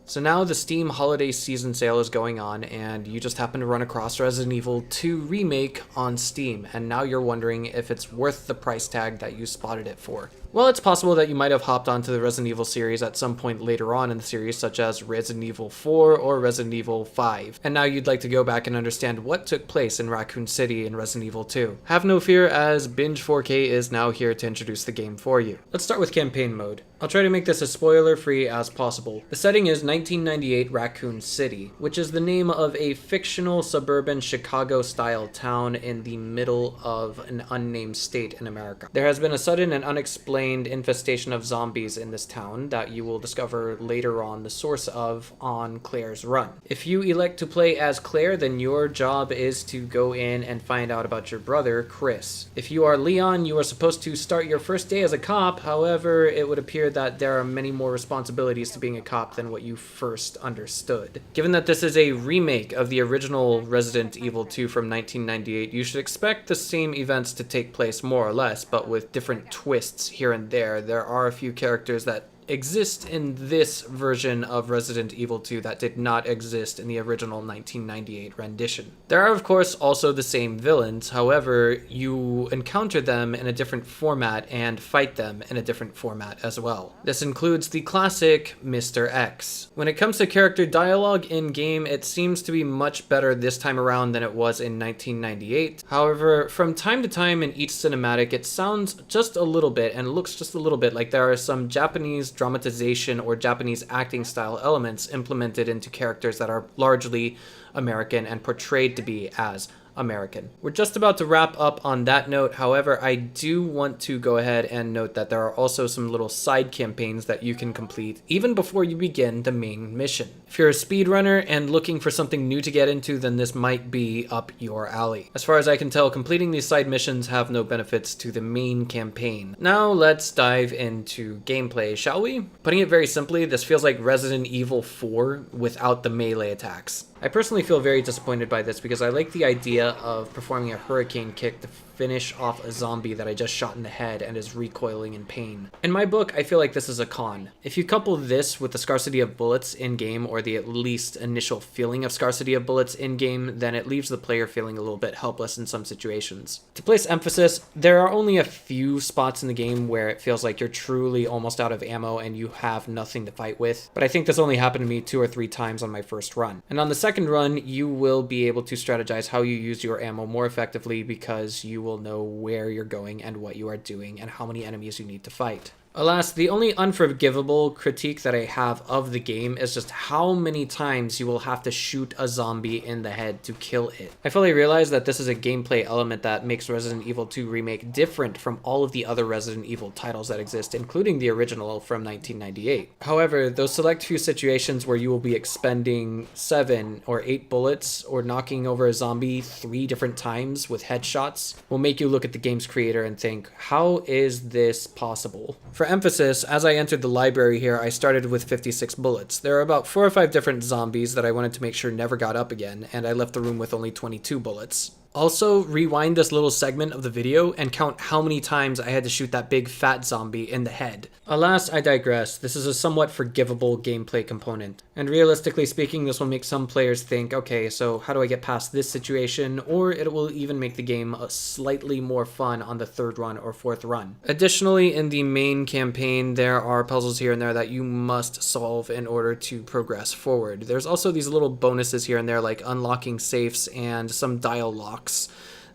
So now the Steam holiday season sale is going on, and you just happen to run across Resident Evil 2 Remake on Steam, and now you're wondering if it's worth the price tag that you spotted it for. Well, it's possible that you might have hopped onto the Resident Evil series at some point later on in the series, such as Resident Evil 4 or Resident Evil 5, and now you'd like to go back and understand what took place in Raccoon City in Resident Evil 2. Have no fear, as Binge 4K is now here to introduce the game for you. Let's start with campaign mode. I'll try to make this as spoiler-free as possible. The setting is 1998 Raccoon City, which is the name of a fictional suburban Chicago-style town in the middle of an unnamed state in America. There has been a sudden and unexplained infestation of zombies in this town that you will discover later on the source of on Claire's run. If you elect to play as Claire, then your job is to go in and find out about your brother, Chris. If you are Leon, you are supposed to start your first day as a cop. However, it would appear that there are many more responsibilities to being a cop than what you first understood. Given that this is a remake of the original Resident Evil 2 from 1998, you should expect the same events to take place more or less, but with different twists here and there. There are a few characters that exist in this version of Resident Evil 2 that did not exist in the original 1998 rendition. There are of course also the same villains, however you encounter them in a different format and fight them in a different format as well. This includes the classic Mr. X. When it comes to character dialogue in-game, it seems to be much better this time around than it was in 1998. However, from time to time in each cinematic, it sounds just a little bit and looks just a little bit like there are some Japanese dramatization or Japanese acting style elements implemented into characters that are largely American and portrayed to be as American. We're just about to wrap up on that note. However, I do want to go ahead and note that there are also some little side campaigns that you can complete even before you begin the main mission. If you're a speedrunner and looking for something new to get into, then this might be up your alley. As far as I can tell, completing these side missions have no benefits to the main campaign. Now let's dive into gameplay, shall we? Putting it very simply, this feels like Resident Evil 4 without the melee attacks. I personally feel very disappointed by this because I like the idea of performing a hurricane kick to finish off a zombie that I just shot in the head and is recoiling in pain. In my book, I feel like this is a con. If you couple this with the scarcity of bullets in-game, or the at least initial feeling of scarcity of bullets in-game, then it leaves the player feeling a little bit helpless in some situations. To place emphasis, there are only a few spots in the game where it feels like you're truly almost out of ammo and you have nothing to fight with, but I think this only happened to me 2 or 3 times on my first run. And on the second run, you will be able to strategize how you use your ammo more effectively because you will know where you're going and what you are doing and how many enemies you need to fight. Alas, the only unforgivable critique that I have of the game is just how many times you will have to shoot a zombie in the head to kill it. I fully realize that this is a gameplay element that makes Resident Evil 2 Remake different from all of the other Resident Evil titles that exist, including the original from 1998. However, those select few situations where you will be expending 7 or 8 bullets or knocking over a zombie 3 different times with headshots will make you look at the game's creator and think, how is this possible? For emphasis, as I entered the library here, I started with 56 bullets. There are about 4 or 5 different zombies that I wanted to make sure never got up again, and I left the room with only 22 bullets. Also, rewind this little segment of the video and count how many times I had to shoot that big fat zombie in the head. Alas, I digress. This is a somewhat forgivable gameplay component. And realistically speaking, this will make some players think, okay, so how do I get past this situation? Or it will even make the game slightly more fun on the 3rd run or 4th run. Additionally, in the main campaign, there are puzzles here and there that you must solve in order to progress forward. There's also these little bonuses here and there, like unlocking safes and some dial locks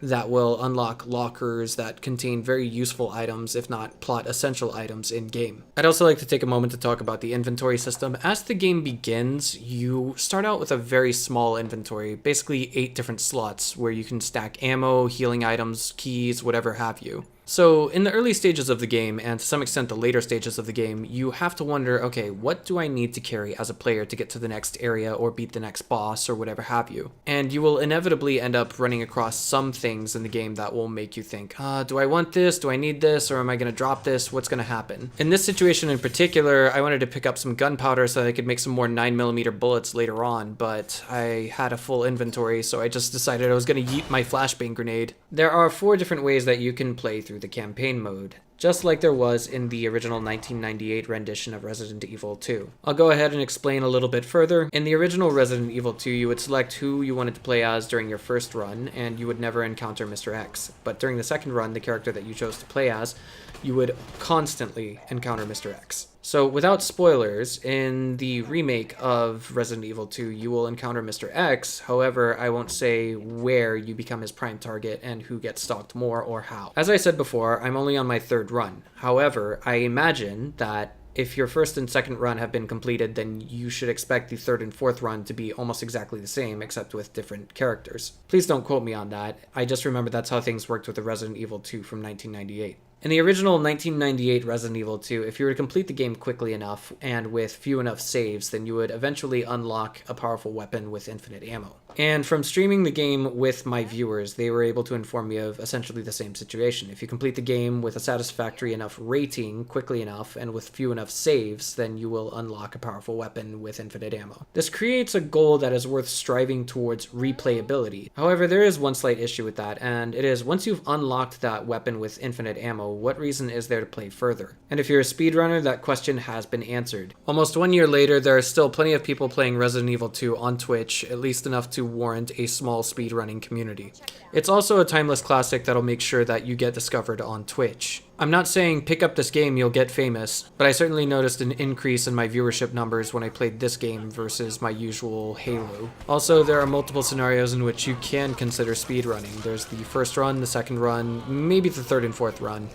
that will unlock lockers that contain very useful items, if not plot essential items in game. I'd also like to take a moment to talk about the inventory system. As the game begins, you start out with a very small inventory, basically 8 different slots where you can stack ammo, healing items, keys, whatever have you. So in the early stages of the game, and to some extent the later stages of the game, you have to wonder, okay, what do I need to carry as a player to get to the next area or beat the next boss or whatever have you? And you will inevitably end up running across some things in the game that will make you think, do I want this? Do I need this? Or am I going to drop this? What's going to happen? In this situation in particular, I wanted to pick up some gunpowder so that I could make some more 9mm bullets later on, but I had a full inventory, so I just decided I was going to yeet my flashbang grenade. There are 4 different ways that you can play through the campaign mode. just like there was in the original 1998 rendition of Resident Evil 2. I'll go ahead and explain a little bit further. In the original Resident Evil 2, you would select who you wanted to play as during your first run, and you would never encounter Mr. X. But during the second run, the character that you chose to play as, you would constantly encounter Mr. X. So without spoilers, in the remake of Resident Evil 2, you will encounter Mr. X. However, I won't say where you become his prime target and who gets stalked more or how. As I said before, I'm only on my third run. However, I imagine that if your first and second run have been completed, then you should expect the third and fourth run to be almost exactly the same, except with different characters. Please don't quote me on that. I just remember that's how things worked with the Resident Evil 2 from 1998. In the original 1998 Resident Evil 2, if you were to complete the game quickly enough and with few enough saves, then you would eventually unlock a powerful weapon with infinite ammo. And from streaming the game with my viewers, they were able to inform me of essentially the same situation. If you complete the game with a satisfactory enough rating quickly enough and with few enough saves, then you will unlock a powerful weapon with infinite ammo. This creates a goal that is worth striving towards replayability. However, there is one slight issue with that, and it is once you've unlocked that weapon with infinite ammo, what reason is there to play further? And if you're a speedrunner, that question has been answered. Almost 1 year later, there are still plenty of people playing Resident Evil 2 on Twitch, at least enough to warrant a small speedrunning community. It's also a timeless classic that'll make sure that you get discovered on Twitch. I'm not saying pick up this game, you'll get famous, but I certainly noticed an increase in my viewership numbers when I played this game versus my usual Halo. Also, there are multiple scenarios in which you can consider speedrunning. There's the first run, the second run, maybe the third and fourth run,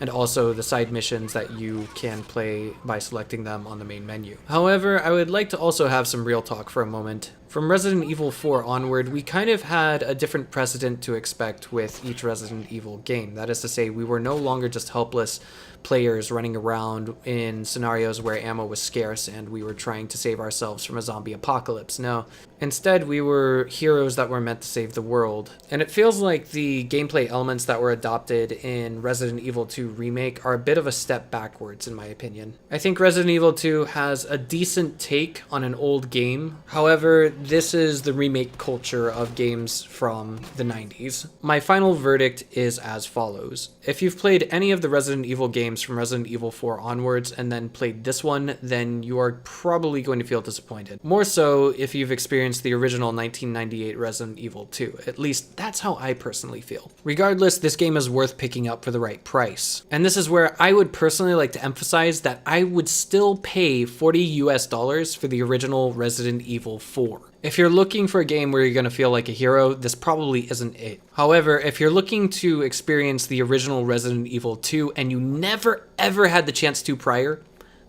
and also the side missions that you can play by selecting them on the main menu. However, I would like to also have some real talk for a moment. From Resident Evil 4 onward, we kind of had a different precedent to expect with each Resident Evil game. That is to say, we were no longer just helpless players running around in scenarios where ammo was scarce and we were trying to save ourselves from a zombie apocalypse. No, instead we were heroes that were meant to save the world. And it feels like the gameplay elements that were adopted in Resident Evil 2 Remake are a bit of a step backwards in my opinion. I think Resident Evil 2 has a decent take on an old game. However, this is the remake culture of games from the 90s. My final verdict is as follows. If you've played any of the Resident Evil games from Resident Evil 4 onwards and then played this one, then you are probably going to feel disappointed. More so if you've experienced the original 1998 Resident Evil 2. At least that's how I personally feel. Regardless, this game is worth picking up for the right price. And this is where I would personally like to emphasize that I would still pay $40 for the original Resident Evil 4. If you're looking for a game where you're going to feel like a hero, this probably isn't it. However, if you're looking to experience the original Resident Evil 2 and you never ever had the chance to prior,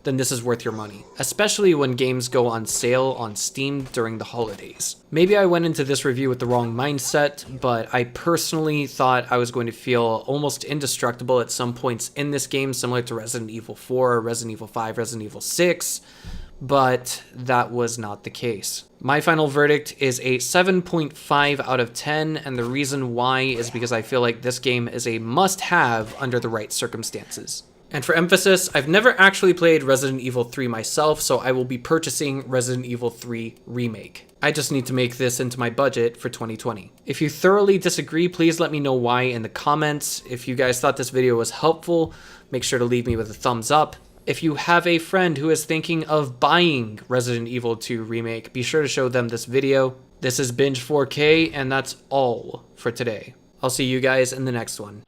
then this is worth your money, especially when games go on sale on Steam during the holidays. Maybe I went into this review with the wrong mindset, but I personally thought I was going to feel almost indestructible at some points in this game, similar to Resident Evil 4, Resident Evil 5, Resident Evil 6, but that was not the case. My final verdict is a 7.5 out of 10, and the reason why is because I feel like this game is a must-have under the right circumstances. And for emphasis, I've never actually played Resident Evil 3 myself, so I will be purchasing Resident Evil 3 Remake. I just need to make this into my budget for 2020. If you thoroughly disagree, please let me know why in the comments. If you guys thought this video was helpful, make sure to leave me with a thumbs up. If you have a friend who is thinking of buying Resident Evil 2 Remake, be sure to show them this video. This is Binge 4K, and that's all for today. I'll see you guys in the next one.